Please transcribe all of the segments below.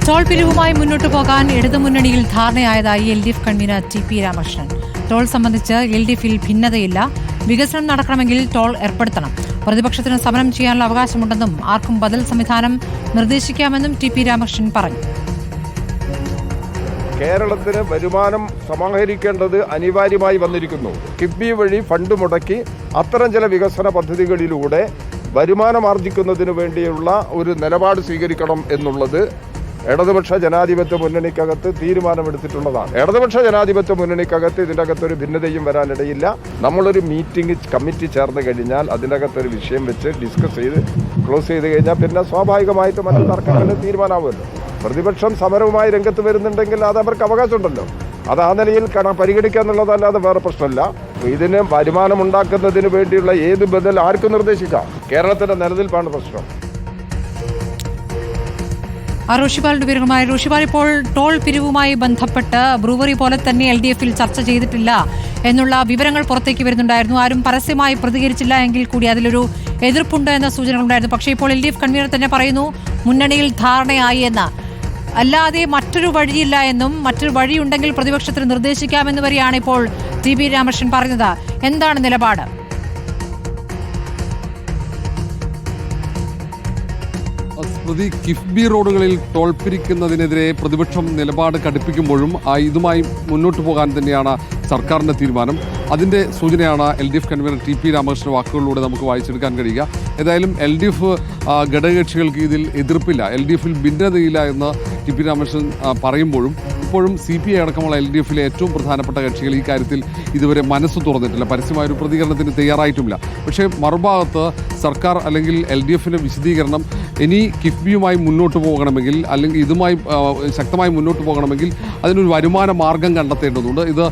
Toll പിരിവുമായി മുന്നോട്ടു പോകാൻ ഇടതുമുന്നണിയിൽ ധാരണയായതായി LDF convener TP Ramakrishnan. Toll സംബന്ധിച്ച് LDFിൽ ഭിന്നതയില്ല. വികസനം നടക്കണമെങ്കിൽ ടോൾ ഏർപ്പെടുത്തണം. പ്രതിപക്ഷത്തിന് സമരം ചെയ്യാനുള്ള അവകാശമുണ്ടെന്നും ആർക്കും ബദൽ സംവിധാനം നിർദ്ദേശിക്കാമെന്നും TP രാമകൃഷ്ണൻ പറഞ്ഞു. കേരളത്തിന് വരുമാനം സമാഹരിക്കേണ്ടത് അനിവാര്യമായി വന്നിരിക്കുന്നു. കിഫ്ബി വഴി ഫണ്ട് മുടക്കി അത്തരം ചില വികസന പദ്ധതികളിലൂടെ വരുമാനമാർജിക്കുന്നതിന് വേണ്ടിയുള്ള ഒരു നിലപാട് സ്വീകരിക്കണം എന്നുള്ളത് ഇടതുപക്ഷ ജനാധിപത്യ മുന്നണിക്കകത്ത് തീരുമാനമെടുത്തിട്ടുള്ളതാണ്. ഇടതുപക്ഷ ജനാധിപത്യ മുന്നണിക്കകത്ത് ഇതിൻ്റെ അകത്തൊരു ഭിന്നതയും വരാനിടയില്ല. നമ്മളൊരു മീറ്റിംഗ് കമ്മിറ്റി ചേർന്ന് കഴിഞ്ഞാൽ അതിൻ്റെ അകത്തൊരു വിഷയം വെച്ച് ഡിസ്കസ് ചെയ്ത് ക്ലോസ് ചെയ്ത് കഴിഞ്ഞാൽ പിന്നെ സ്വാഭാവികമായിട്ടും മറ്റു തർക്കങ്ങളിൽ തീരുമാനമാവുമല്ലോ. പ്രതിപക്ഷം സമരവുമായി രംഗത്ത് വരുന്നുണ്ടെങ്കിൽ അത് അവർക്ക് അവകാശമുണ്ടല്ലോ. അത് ആ നിലയിൽ പരിഗണിക്കുക എന്നുള്ളതല്ലാതെ വേറെ പ്രശ്നമില്ല. ഇതിന് വരുമാനം ഉണ്ടാക്കുന്നതിന് വേണ്ടിയുള്ള ഏത് ബദൽ ആർക്കും നിർദ്ദേശിക്കാം. കേരളത്തിന്റെ നിലനിൽപ്പാണ് പ്രശ്നം. റോഷിപാലിന്റെ വിവരങ്ങളുമായി. റോഷിപാൽ, ഇപ്പോൾ ടോൾ പിരിവുമായി ബന്ധപ്പെട്ട് ബ്രൂവറി പോലെ തന്നെ LDFിൽ ചർച്ച ചെയ്തിട്ടില്ല എന്നുള്ള വിവരങ്ങൾ പുറത്തേക്ക് വരുന്നുണ്ടായിരുന്നു. ആരും പരസ്യമായി പ്രതികരിച്ചില്ല എങ്കിൽ കൂടി അതിലൊരു എതിർപ്പുണ്ട് എന്ന സൂചനകളുണ്ടായിരുന്നു. പക്ഷേ ഇപ്പോൾ LDF കൺവീനർ തന്നെ പറയുന്നു മുന്നണിയിൽ ധാരണയായി എന്ന്. അല്ലാതെ മറ്റൊരു വഴിയില്ല എന്നും മറ്റൊരു വഴിയുണ്ടെങ്കിൽ പ്രതിപക്ഷത്തിന് നിർദ്ദേശിക്കാമെന്ന് വരെയാണ് ഇപ്പോൾ TP രാമകൃഷ്ണൻ പറഞ്ഞത്. എന്താണ് നിലപാട്? സ്മൃതി, കിഫ്ബി റോഡുകളിൽ ടോൾ പിരിക്കുന്നതിനെതിരെ പ്രതിപക്ഷം നിലപാട് കടുപ്പിക്കുമ്പോഴും ഇതുമായി മുന്നോട്ട് പോകാൻ തന്നെയാണ് സർക്കാരിൻ്റെ തീരുമാനം. അതിൻ്റെ സൂചനയാണ് LDF കൺവീനർ TP രാമകൃഷ്ണൻ വാക്കുകളിലൂടെ നമുക്ക് വായിച്ചെടുക്കാൻ കഴിയുക. ഏതായാലും LDF ഘടകകക്ഷികൾക്ക് ഇതിൽ എതിർപ്പില്ല, LDFിൽ ഭിന്നതയില്ല എന്ന് TP രാമകൃഷ്ണൻ പറയുമ്പോഴും ഇപ്പോഴും CPI അടക്കമുള്ള LDFിലെ ഏറ്റവും പ്രധാനപ്പെട്ട കക്ഷികൾ ഈ കാര്യത്തിൽ ഇതുവരെ മനസ്സ് തുറന്നിട്ടില്ല, പരസ്യമായൊരു പ്രതികരണത്തിന് തയ്യാറായിട്ടുമില്ല. പക്ഷേ മറുഭാഗത്ത് സർക്കാർ അല്ലെങ്കിൽ LDFിൻ്റെ വിശദീകരണം ഇനി കിഫ്ബിയുമായി മുന്നോട്ട് പോകണമെങ്കിൽ അല്ലെങ്കിൽ ഇതുമായി ശക്തമായി മുന്നോട്ട് പോകണമെങ്കിൽ അതിനൊരു വരുമാന മാർഗം കണ്ടെത്തേണ്ടതുണ്ട്. ഇത്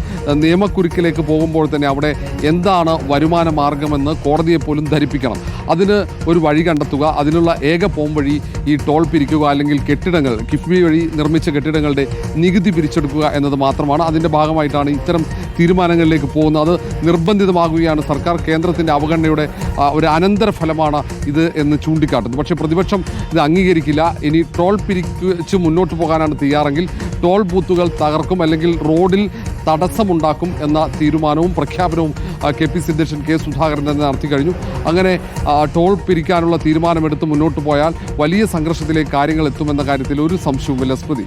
നിയമക്കുരുക്കിലേക്ക് പോകുമ്പോൾ തന്നെ അവിടെ എന്താണ് വരുമാന മാർഗമെന്ന് കോടതിയെ പോലും ധരിപ്പിക്കണം. അതിന് ഒരു വഴി കണ്ടെത്തുക, അതിനുള്ള ഏക പോംവഴി ഈ ടോൾ പിരിക്കുക അല്ലെങ്കിൽ കെട്ടിടങ്ങൾ കിഫ്ബി വഴി നിർമ്മിച്ച കെട്ടിടങ്ങളുടെ നികുതി പിരിച്ചെടുക്കുക എന്നത് മാത്രമാണ്. അതിൻ്റെ ഭാഗമായിട്ടാണ് ഇത്തരം തീരുമാനങ്ങളിലേക്ക് പോകുന്നത്. അത് നിർബന്ധിതമാകുകയാണ്. സർക്കാർ കേന്ദ്രത്തിൻ്റെ അവഗണനയുടെ ഒരു അനന്തരഫലമാണ് ഇത് എന്ന് ചൂണ്ടിക്കാട്ടുന്നു. പക്ഷേ പ്രതിപക്ഷം ഇത് അംഗീകരിക്കില്ല. ഇനി ടോൾ പിരിച്ച് മുന്നോട്ട് പോകാനാണ് തയ്യാറെങ്കിൽ ടോൾ ബൂത്തുകൾ തകർക്കും അല്ലെങ്കിൽ റോഡിൽ തടസ്സമുണ്ടാക്കും എന്ന തീരുമാനവും പ്രഖ്യാപനവും KPC അധ്യക്ഷൻ K സുധാകരൻ തന്നെ നടത്തി കഴിഞ്ഞു. അങ്ങനെ ടോൾ പിരിക്കാനുള്ള തീരുമാനമെടുത്ത് മുന്നോട്ട് പോയാൽ വലിയ സംഘർഷത്തിലേക്ക് കാര്യങ്ങൾ എത്തുമെന്ന കാര്യത്തിൽ ഒരു സംശയവുമില്ല. സ്മൃതി.